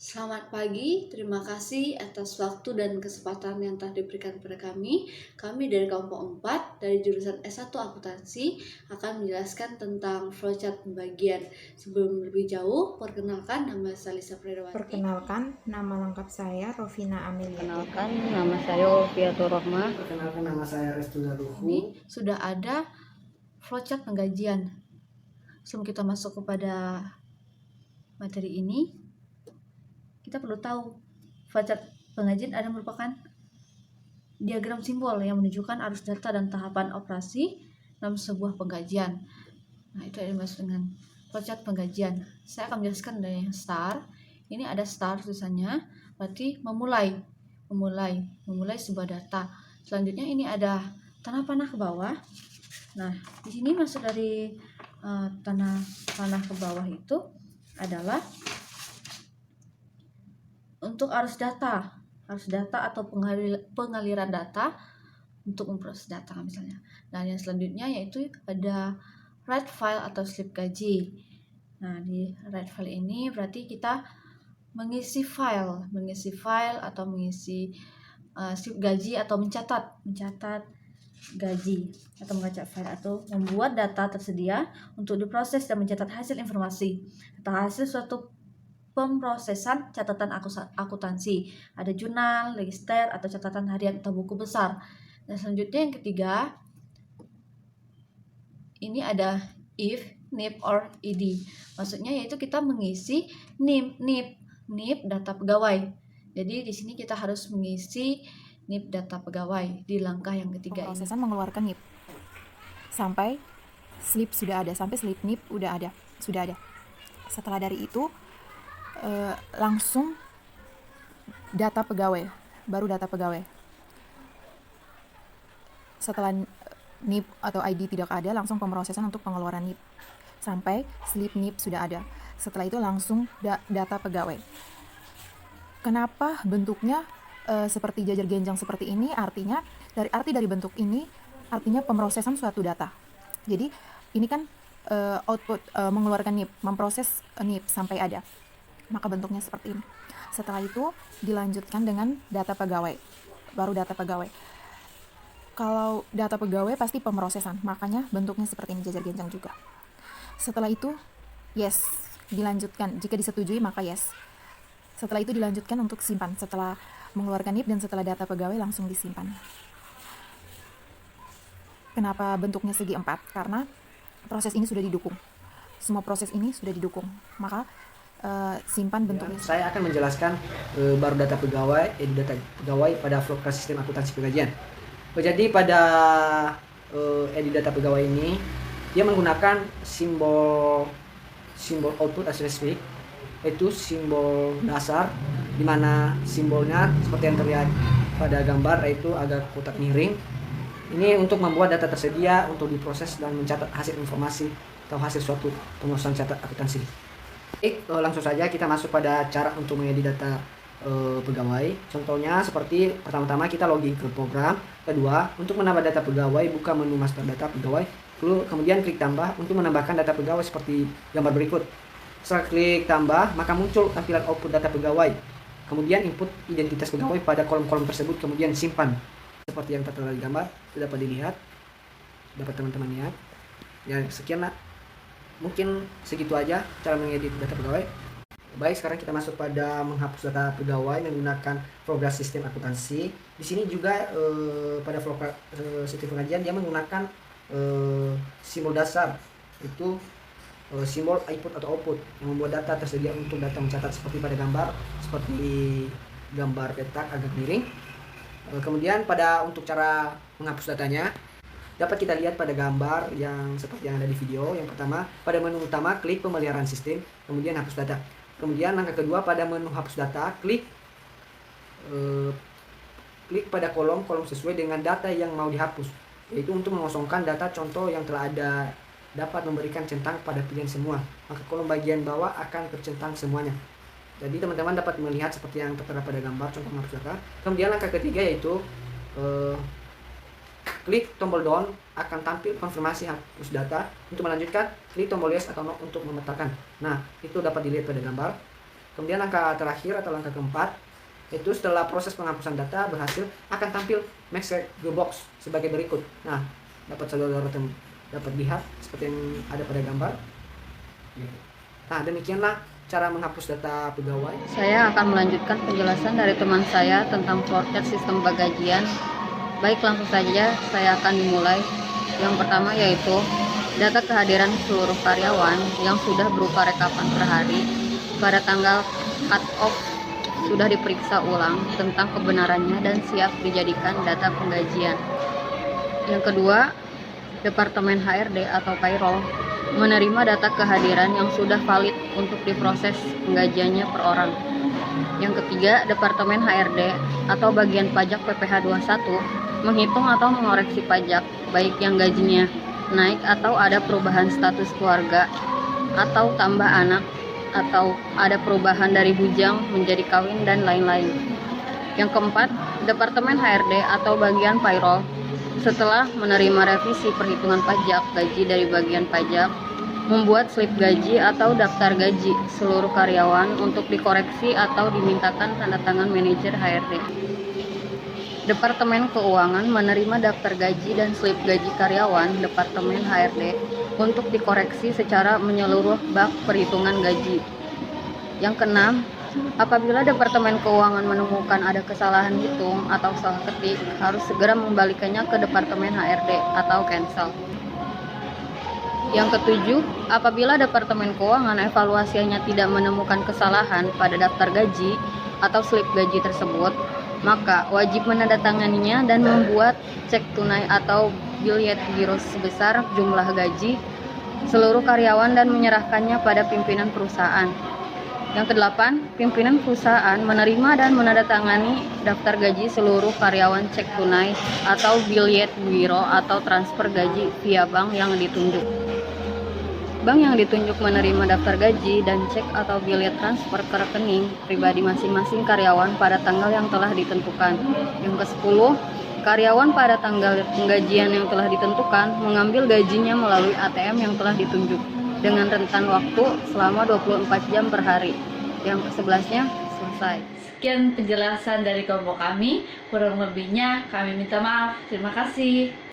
Selamat pagi, terima kasih atas waktu dan kesempatan yang telah diberikan kepada kami. Kami dari kelompok 4 dari jurusan S1 Akuntansi akan menjelaskan tentang flowchart pembagian. Sebelum lebih jauh, perkenalkan nama saya Lisa Pradawati. Perkenalkan, nama lengkap saya Rovina Amelia. Perkenalkan, nama saya Olviatur Rohmah. Perkenalkan, nama saya Restu Naruhu. Ini sudah ada flowchart penggajian. Sebelum kita masuk kepada materi ini, kita perlu tahu flowchart penggajian adalah merupakan diagram simbol yang menunjukkan arus data dan tahapan operasi dalam sebuah penggajian. Nah, itu yang dimaksud dengan flowchart penggajian. Saya akan menjelaskan dari yang start. Ini ada start tulisannya, berarti memulai sebuah data. Selanjutnya ini ada tanah panah ke bawah. Nah, di sini maksud dari tanah panah ke bawah itu adalah untuk arus data atau pengaliran data untuk memproses data misalnya. Nah, yang selanjutnya yaitu ada write file atau slip gaji. Nah, di write file ini berarti kita mengisi file atau mengisi slip gaji atau mencatat gaji atau membaca file atau membuat data tersedia untuk diproses dan mencatat hasil informasi atau hasil suatu pemrosesan catatan akuntansi. Ada jurnal, register, atau catatan harian atau buku besar. Dan selanjutnya yang ketiga, ini ada if, NIP, or ID. Maksudnya yaitu kita mengisi NIP data pegawai. Jadi di sini kita harus mengisi NIP data pegawai di langkah yang ketiga ini. Pemrosesan mengeluarkan NIP sampai slip sudah ada, sampai slip NIP sudah ada. Setelah dari itu langsung data pegawai, baru data pegawai. Setelah NIP atau ID tidak ada, langsung pemrosesan untuk pengeluaran NIP sampai slip NIP sudah ada. Setelah itu langsung data pegawai. Kenapa bentuknya seperti jajar genjang seperti ini? Artinya dari bentuk ini artinya pemrosesan suatu data. Jadi ini kan output mengeluarkan NIP, memproses NIP sampai ada. Maka bentuknya seperti ini. Setelah itu dilanjutkan dengan data pegawai, baru data pegawai. Kalau data pegawai pasti pemrosesan, makanya bentuknya seperti ini, jajar genjang juga. Setelah itu yes, dilanjutkan. Jika disetujui maka yes. Setelah itu dilanjutkan untuk simpan. Setelah mengeluarkan NIP dan setelah data pegawai langsung disimpan. Kenapa bentuknya segi 4? Karena proses ini sudah didukung. Semua proses ini sudah didukung. Maka simpan bentuknya. Saya akan menjelaskan baru data pegawai, data pegawai pada flowchart sistem akuntansi penggajian. Jadi pada edit data pegawai ini dia menggunakan simbol output as spesifik, yaitu simbol dasar, di mana simbolnya seperti yang terlihat pada gambar, yaitu agak kotak miring. Ini untuk membuat data tersedia untuk diproses dan mencatat hasil informasi atau hasil suatu pemrosesan catat akuntansi. Langsung saja kita masuk pada cara untuk mengedit data pegawai. Contohnya seperti pertama-tama kita login ke program. Kedua, untuk menambah data pegawai, buka menu master data pegawai. Kemudian klik tambah untuk menambahkan data pegawai seperti gambar berikut. Setelah klik tambah, maka muncul tampilan output data pegawai. Kemudian input identitas pegawai pada kolom-kolom tersebut, kemudian simpan. Seperti yang tertera di gambar, dapat dilihat, dapat teman-teman lihat. Ya, sekian lah. Mungkin segitu aja cara mengedit data pegawai. Baik, sekarang kita masuk pada menghapus data pegawai menggunakan program sistem akuntansi. Di sini juga pada flowchart sistem pengajian dia menggunakan simbol dasar, itu simbol input atau output yang membuat data tersedia untuk data mencatat seperti pada gambar, seperti gambar petak agak miring. Kemudian untuk cara menghapus datanya dapat kita lihat pada gambar yang seperti yang ada di video. Yang pertama, pada menu utama klik pemeliharaan sistem, kemudian hapus data. Kemudian langkah kedua, pada menu hapus data klik pada kolom sesuai dengan data yang mau dihapus, yaitu untuk mengosongkan data contoh yang telah ada, dapat memberikan centang pada pilihan semua, maka kolom bagian bawah akan tercentang semuanya. Jadi teman-teman dapat melihat seperti yang tertera pada gambar contoh menghapus data. Kemudian langkah ketiga yaitu klik tombol down, akan tampil konfirmasi hapus data. Untuk melanjutkan, klik tombol yes atau no untuk memetakan. Nah, itu dapat dilihat pada gambar. Kemudian langkah terakhir atau langkah keempat, itu setelah proses penghapusan data berhasil akan tampil message box sebagai berikut. Nah, dapat saudara dapat lihat seperti yang ada pada gambar. Nah, demikianlah cara menghapus data pegawai. Saya akan melanjutkan penjelasan dari teman saya tentang flowchart sistem penggajian. Baik, langsung saja saya akan dimulai. Yang pertama yaitu data kehadiran seluruh karyawan yang sudah berupa rekapan per hari pada tanggal cut off sudah diperiksa ulang tentang kebenarannya dan siap dijadikan data penggajian. Yang kedua, Departemen HRD atau payroll menerima data kehadiran yang sudah valid untuk diproses penggajiannya per orang. Yang ketiga, Departemen HRD atau bagian pajak PPh 21 menghitung atau mengoreksi pajak baik yang gajinya naik atau ada perubahan status keluarga atau tambah anak atau ada perubahan dari bujang menjadi kawin dan lain-lain. Yang keempat, Departemen HRD atau bagian payroll setelah menerima revisi perhitungan pajak gaji dari bagian pajak membuat slip gaji atau daftar gaji seluruh karyawan untuk dikoreksi atau dimintakan tanda tangan manajer HRD. Departemen Keuangan menerima daftar gaji dan slip gaji karyawan Departemen HRD untuk dikoreksi secara menyeluruh bak perhitungan gaji. Yang keenam, apabila Departemen Keuangan menemukan ada kesalahan hitung atau salah ketik, harus segera mengembalikannya ke Departemen HRD atau cancel. Yang ketujuh, apabila Departemen Keuangan evaluasinya tidak menemukan kesalahan pada daftar gaji atau slip gaji tersebut, maka wajib menandatanganinya dan membuat cek tunai atau billet giro sebesar jumlah gaji seluruh karyawan dan menyerahkannya pada pimpinan perusahaan. Yang kedelapan, pimpinan perusahaan menerima dan menandatangani daftar gaji seluruh karyawan cek tunai atau billet giro atau transfer gaji via bank yang ditunjuk. Bank yang ditunjuk menerima daftar gaji dan cek atau billet transfer ke rekening pribadi masing-masing karyawan pada tanggal yang telah ditentukan. Yang ke-10, karyawan pada tanggal penggajian yang telah ditentukan mengambil gajinya melalui ATM yang telah ditunjuk dengan rentan waktu selama 24 jam per hari. Yang ke-11-nya selesai. Sekian penjelasan dari kelompok kami, kurang lebihnya kami minta maaf. Terima kasih.